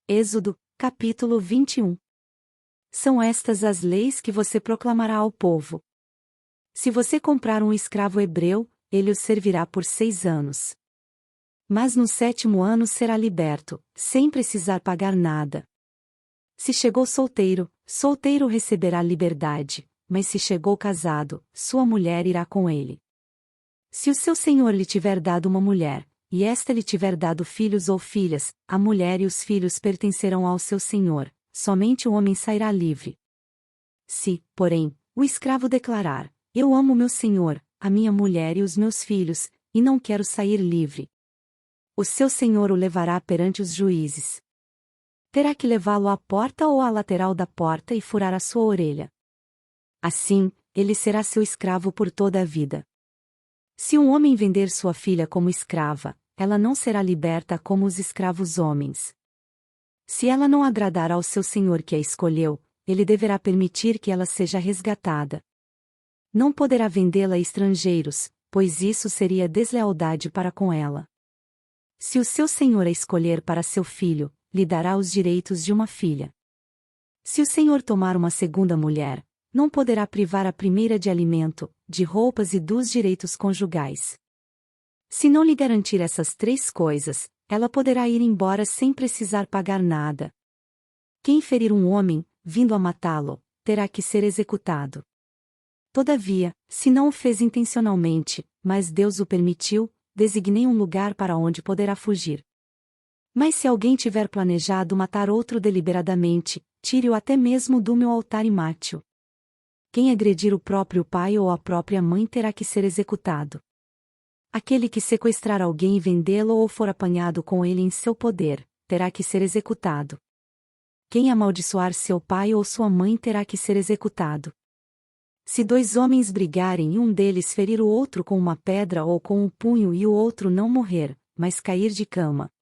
Êxodo, capítulo 21. São estas as leis que você proclamará ao povo. Se você comprar um escravo hebreu, ele o servirá por 6 anos. Mas no 7º ano será liberto, sem precisar pagar nada. Se chegou solteiro, solteiro receberá liberdade, mas se chegou casado, sua mulher irá com ele. Se o seu senhor lhe tiver dado uma mulher, e esta lhe tiver dado filhos ou filhas, a mulher e os filhos pertencerão ao seu senhor, somente o homem sairá livre. Se, porém, o escravo declarar: eu amo meu senhor, a minha mulher e os meus filhos, e não quero sair livre, o seu senhor o levará perante os juízes. Terá que levá-lo à porta ou à lateral da porta e furar a sua orelha. Assim, ele será seu escravo por toda a vida. Se um homem vender sua filha como escrava, ela não será liberta como os escravos homens. Se ela não agradar ao seu senhor que a escolheu, ele deverá permitir que ela seja resgatada. Não poderá vendê-la a estrangeiros, pois isso seria deslealdade para com ela. Se o seu senhor a escolher para seu filho, lhe dará os direitos de uma filha. Se o senhor tomar uma segunda mulher, não poderá privar a primeira de alimento, de roupas e dos direitos conjugais. Se não lhe garantir essas 3 coisas, ela poderá ir embora sem precisar pagar nada. Quem ferir um homem, vindo a matá-lo, terá que ser executado. Todavia, se não o fez intencionalmente, mas Deus o permitiu, designei um lugar para onde poderá fugir. Mas se alguém tiver planejado matar outro deliberadamente, tire-o até mesmo do meu altar e mate-o. Quem agredir o próprio pai ou a própria mãe terá que ser executado. Aquele que sequestrar alguém e vendê-lo ou for apanhado com ele em seu poder, terá que ser executado. Quem amaldiçoar seu pai ou sua mãe terá que ser executado. Se 2 homens brigarem e um deles ferir o outro com uma pedra ou com um punho e o outro não morrer, mas cair de cama,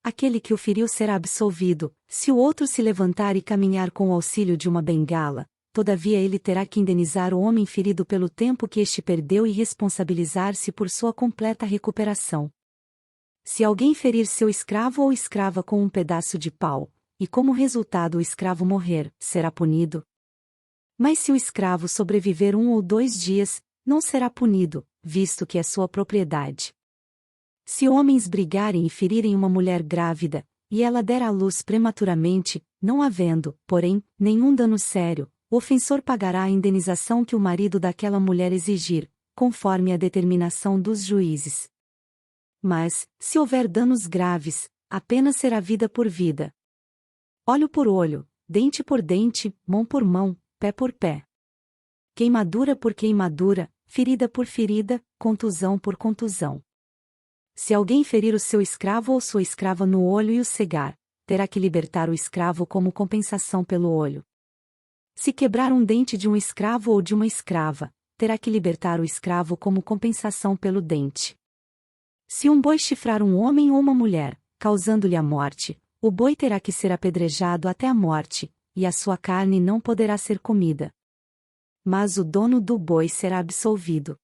aquele que o feriu será absolvido, se o outro se levantar e caminhar com o auxílio de uma bengala. Todavia ele terá que indenizar o homem ferido pelo tempo que este perdeu e responsabilizar-se por sua completa recuperação. Se alguém ferir seu escravo ou escrava com um pedaço de pau, e como resultado o escravo morrer, será punido. Mas se o escravo sobreviver 1 ou 2 dias, não será punido, visto que é sua propriedade. Se homens brigarem e ferirem uma mulher grávida, e ela der à luz prematuramente, não havendo, porém, nenhum dano sério, o ofensor pagará a indenização que o marido daquela mulher exigir, conforme a determinação dos juízes. Mas, se houver danos graves, a pena será vida por vida, olho por olho, dente por dente, mão por mão, pé por pé. Queimadura por queimadura, ferida por ferida, contusão por contusão. Se alguém ferir o seu escravo ou sua escrava no olho e o cegar, terá que libertar o escravo como compensação pelo olho. Se quebrar um dente de um escravo ou de uma escrava, terá que libertar o escravo como compensação pelo dente. Se um boi chifrar um homem ou uma mulher, causando-lhe a morte, o boi terá que ser apedrejado até a morte, e a sua carne não poderá ser comida. Mas o dono do boi será absolvido.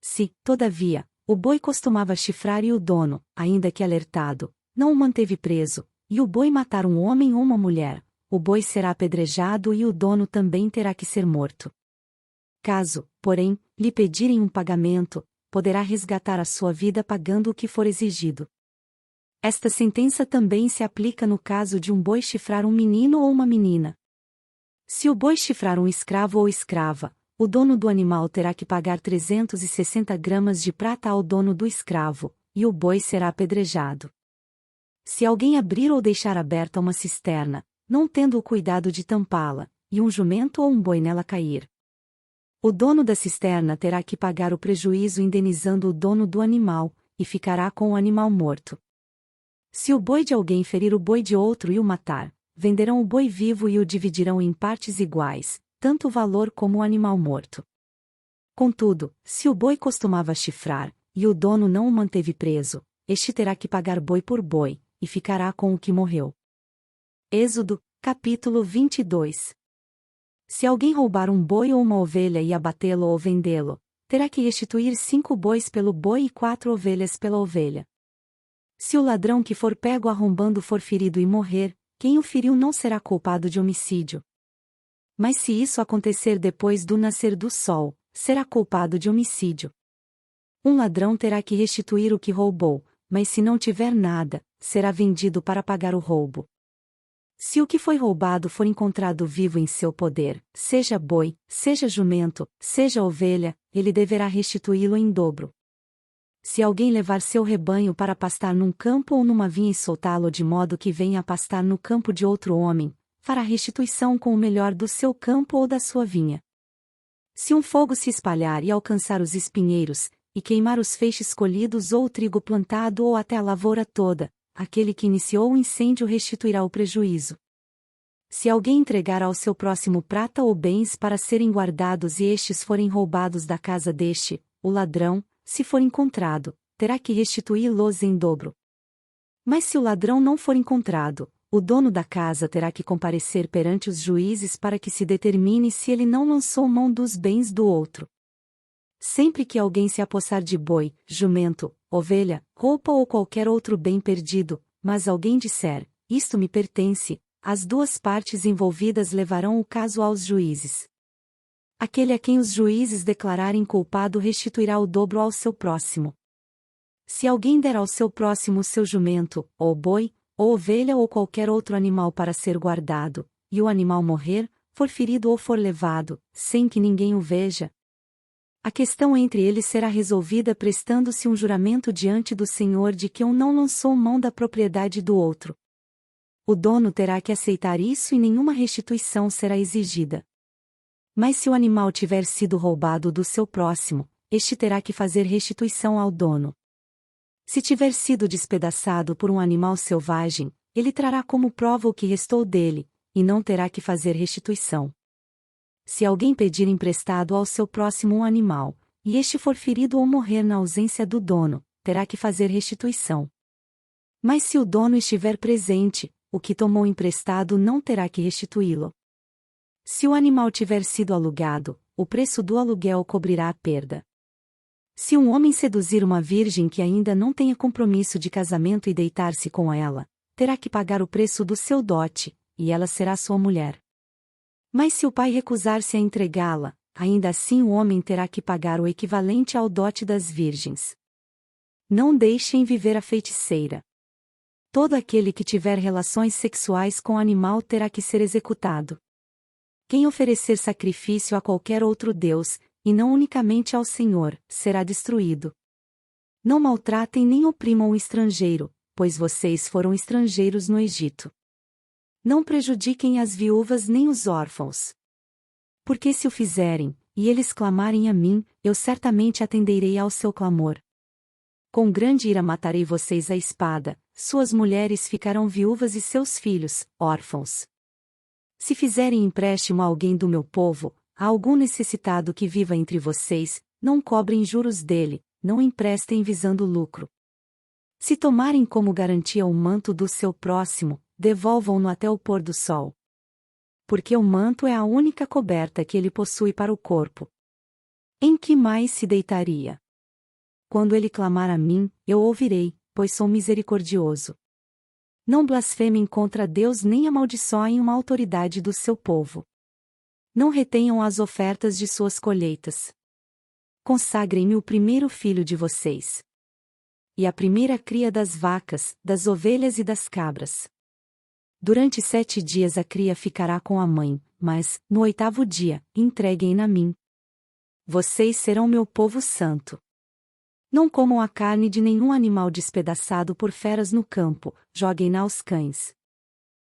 Se, todavia, o boi costumava chifrar e o dono, ainda que alertado, não o manteve preso, e o boi matar um homem ou uma mulher, o boi será apedrejado e o dono também terá que ser morto. Caso, porém, lhe pedirem um pagamento, poderá resgatar a sua vida pagando o que for exigido. Esta sentença também se aplica no caso de um boi chifrar um menino ou uma menina. Se o boi chifrar um escravo ou escrava, o dono do animal terá que pagar 360 gramas de prata ao dono do escravo, e o boi será apedrejado. Se alguém abrir ou deixar aberta uma cisterna, não tendo o cuidado de tampá-la, e um jumento ou um boi nela cair, o dono da cisterna terá que pagar o prejuízo indenizando o dono do animal, e ficará com o animal morto. Se o boi de alguém ferir o boi de outro e o matar, venderão o boi vivo e o dividirão em partes iguais, tanto o valor como o animal morto. Contudo, se o boi costumava chifrar, e o dono não o manteve preso, este terá que pagar boi por boi, e ficará com o que morreu. Êxodo, capítulo 22. Se alguém roubar um boi ou uma ovelha e abatê-lo ou vendê-lo, terá que restituir 5 bois pelo boi e 4 ovelhas pela ovelha. Se o ladrão que for pego arrombando for ferido e morrer, quem o feriu não será culpado de homicídio. Mas se isso acontecer depois do nascer do sol, será culpado de homicídio. Um ladrão terá que restituir o que roubou, mas se não tiver nada, será vendido para pagar o roubo. Se o que foi roubado for encontrado vivo em seu poder, seja boi, seja jumento, seja ovelha, ele deverá restituí-lo em dobro. Se alguém levar seu rebanho para pastar num campo ou numa vinha e soltá-lo de modo que venha a pastar no campo de outro homem, fará restituição com o melhor do seu campo ou da sua vinha. Se um fogo se espalhar e alcançar os espinheiros, e queimar os feixes colhidos ou o trigo plantado ou até a lavoura toda, aquele que iniciou o incêndio restituirá o prejuízo. Se alguém entregar ao seu próximo prata ou bens para serem guardados e estes forem roubados da casa deste, o ladrão, se for encontrado, terá que restituí-los em dobro. Mas se o ladrão não for encontrado, o dono da casa terá que comparecer perante os juízes para que se determine se ele não lançou mão dos bens do outro. Sempre que alguém se apossar de boi, jumento, ovelha, roupa ou qualquer outro bem perdido, mas alguém disser, isto me pertence, as duas partes envolvidas levarão o caso aos juízes. Aquele a quem os juízes declararem culpado restituirá o dobro ao seu próximo. Se alguém der ao seu próximo seu jumento, ou boi, ou ovelha ou qualquer outro animal para ser guardado, e o animal morrer, for ferido ou for levado, sem que ninguém o veja, a questão entre eles será resolvida prestando-se um juramento diante do Senhor de que um não lançou mão da propriedade do outro. O dono terá que aceitar isso e nenhuma restituição será exigida. Mas se o animal tiver sido roubado do seu próximo, este terá que fazer restituição ao dono. Se tiver sido despedaçado por um animal selvagem, ele trará como prova o que restou dele, e não terá que fazer restituição. Se alguém pedir emprestado ao seu próximo um animal, e este for ferido ou morrer na ausência do dono, terá que fazer restituição. Mas se o dono estiver presente, o que tomou emprestado não terá que restituí-lo. Se o animal tiver sido alugado, o preço do aluguel cobrirá a perda. Se um homem seduzir uma virgem que ainda não tenha compromisso de casamento e deitar-se com ela, terá que pagar o preço do seu dote, e ela será sua mulher. Mas se o pai recusar-se a entregá-la, ainda assim o homem terá que pagar o equivalente ao dote das virgens. Não deixem viver a feiticeira. Todo aquele que tiver relações sexuais com o animal terá que ser executado. Quem oferecer sacrifício a qualquer outro deus, e não unicamente ao Senhor, será destruído. Não maltratem nem oprimam o estrangeiro, pois vocês foram estrangeiros no Egito. Não prejudiquem as viúvas nem os órfãos. Porque se o fizerem, e eles clamarem a mim, eu certamente atenderei ao seu clamor. Com grande ira matarei vocês à espada, suas mulheres ficarão viúvas e seus filhos, órfãos. Se fizerem empréstimo a alguém do meu povo, a algum necessitado que viva entre vocês, não cobrem juros dele, não emprestem visando lucro. Se tomarem como garantia o manto do seu próximo, devolvam-no até o pôr do sol. Porque o manto é a única coberta que ele possui para o corpo. Em que mais se deitaria? Quando ele clamar a mim, eu ouvirei, pois sou misericordioso. Não blasfemem contra Deus nem amaldiçoem uma autoridade do seu povo. Não retenham as ofertas de suas colheitas. Consagrem-me o primeiro filho de vocês. E a primeira cria das vacas, das ovelhas e das cabras. Durante 7 dias a cria ficará com a mãe, mas, no 8º dia, entreguem-na a mim. Vocês serão meu povo santo. Não comam a carne de nenhum animal despedaçado por feras no campo, joguem-na aos cães.